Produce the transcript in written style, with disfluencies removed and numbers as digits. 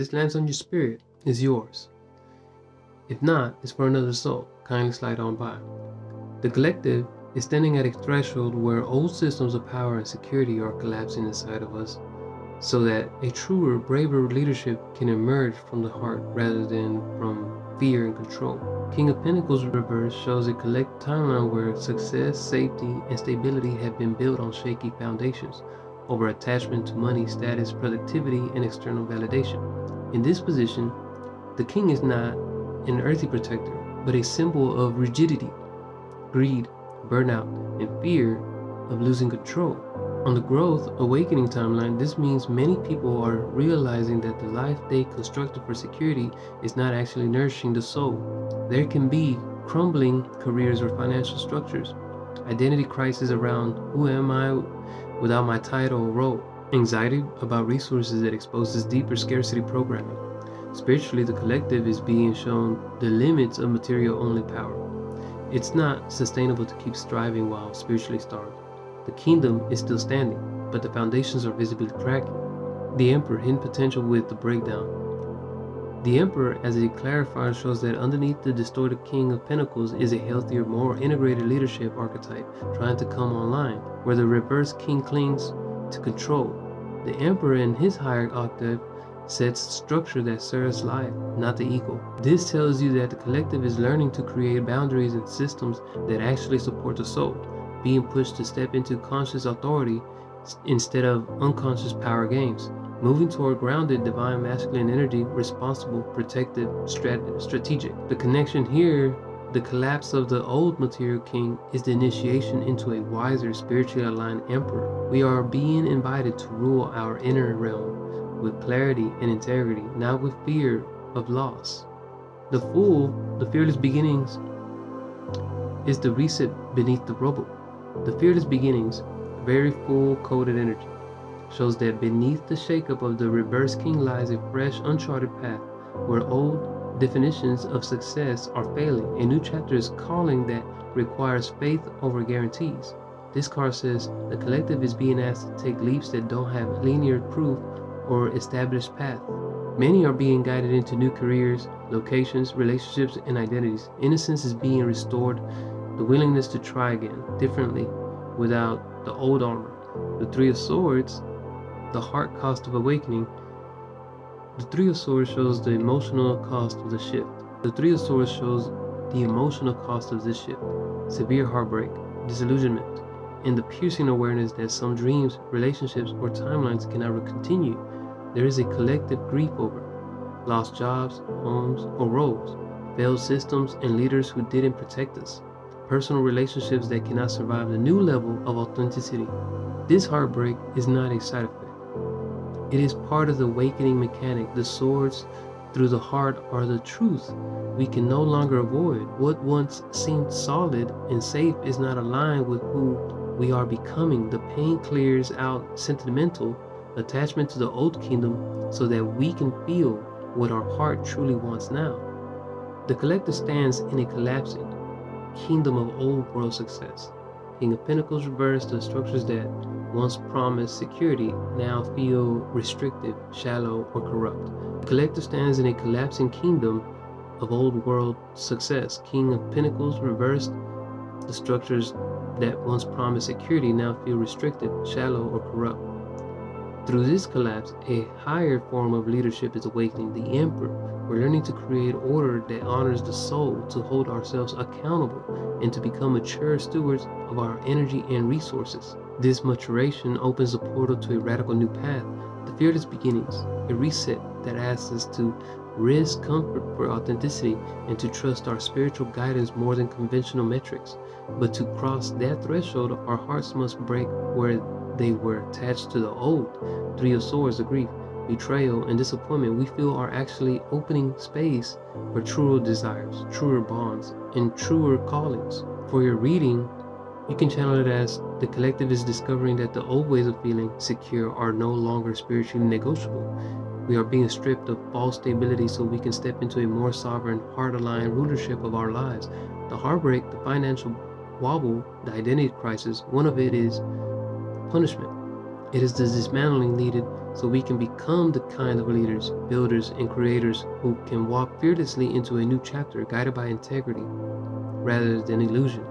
this lands on your spirit, is yours. If not, it's for another soul. Kindly slide on by. The collective is standing at a threshold where old systems of power and security are collapsing inside of us, so that a truer, braver leadership can emerge from the heart rather than from fear and control. King of Pentacles reverse shows a collective timeline where success, safety, and stability have been built on shaky foundations over attachment to money, status, productivity, and external validation. In this position, the king is not an earthly protector, but a symbol of rigidity, greed, burnout, and fear of losing control. On the growth awakening timeline, this means many people are realizing that the life they constructed for security is not actually nourishing the soul. There can be crumbling careers or financial structures, identity crisis around who am I without my title or role, anxiety about resources that exposes deeper scarcity programming. Spiritually, the collective is being shown the limits of material-only power. It's not sustainable to keep striving while spiritually starved. The kingdom is still standing, but the foundations are visibly cracking. The Emperor, hidden potential with the breakdown. The Emperor, as a clarifier, shows that underneath the distorted King of Pentacles is a healthier, more integrated leadership archetype trying to come online, where the reverse king clings to control. The Emperor in his higher octave sets structure that serves life, not the ego. This tells you that the collective is learning to create boundaries and systems that actually support the soul, being pushed to step into conscious authority instead of unconscious power games, moving toward grounded divine masculine energy, responsible, protective, strategic. The connection here, the collapse of the old material king, is the initiation into a wiser, spiritually aligned emperor. We are being invited to rule our inner realm with clarity and integrity, not with fear of loss. The Fool, the fearless beginnings, is the reset beneath the rubble. The fearless beginnings, very full-coded energy, shows that beneath the shakeup of the reverse king lies a fresh, uncharted path where old definitions of success are failing. A new chapter is calling that requires faith over guarantees. This card says the collective is being asked to take leaps that don't have linear proof or established path. Many are being guided into new careers, locations, relationships, and identities. Innocence is being restored, the willingness to try again, differently, without the old armor. The Three of Swords, the heart cost of awakening. The Three of Swords shows the emotional cost of the shift. The Three of Swords shows the emotional cost of this shift. Severe heartbreak, disillusionment, and the piercing awareness that some dreams, relationships, or timelines cannot continue. There is a collective grief over lost jobs, homes, or roles, failed systems, and leaders who didn't protect us, personal relationships that cannot survive the new level of authenticity. This heartbreak is not a side effect. It is part of the awakening mechanic. The swords through the heart are the truth we can no longer avoid. What once seemed solid and safe is not aligned with who we are becoming. The pain clears out sentimental attachment to the old kingdom so that we can feel what our heart truly wants now. The collective stands in a collapsing kingdom of old world success. King of Pentacles reversed, the structures that once promised security now feel restrictive, shallow, or corrupt. The collective stands in a collapsing kingdom of old world success. King of Pentacles reversed, the structures that once promised security now feel restrictive, shallow, or corrupt. Through this collapse, a higher form of leadership is awakening. The Emperor. We're learning to create order that honors the soul, to hold ourselves accountable, and to become mature stewards of our energy and resources. This maturation opens the portal to a radical new path. The fearless beginnings, a reset that asks us to risk comfort for authenticity and to trust our spiritual guidance more than conventional metrics. But to cross that threshold, our hearts must break where they were attached to the old. Three of Swords, the grief, betrayal, and disappointment we feel are actually opening space for truer desires, truer bonds, and truer callings. For your reading, you can channel it as the collective is discovering that the old ways of feeling secure are no longer spiritually negotiable. We are being stripped of false stability so we can step into a more sovereign, heart-aligned rulership of our lives. The heartbreak, the financial wobble, the identity crisis, one of it is punishment. It is the dismantling needed so we can become the kind of leaders, builders, and creators who can walk fearlessly into a new chapter guided by integrity rather than illusion.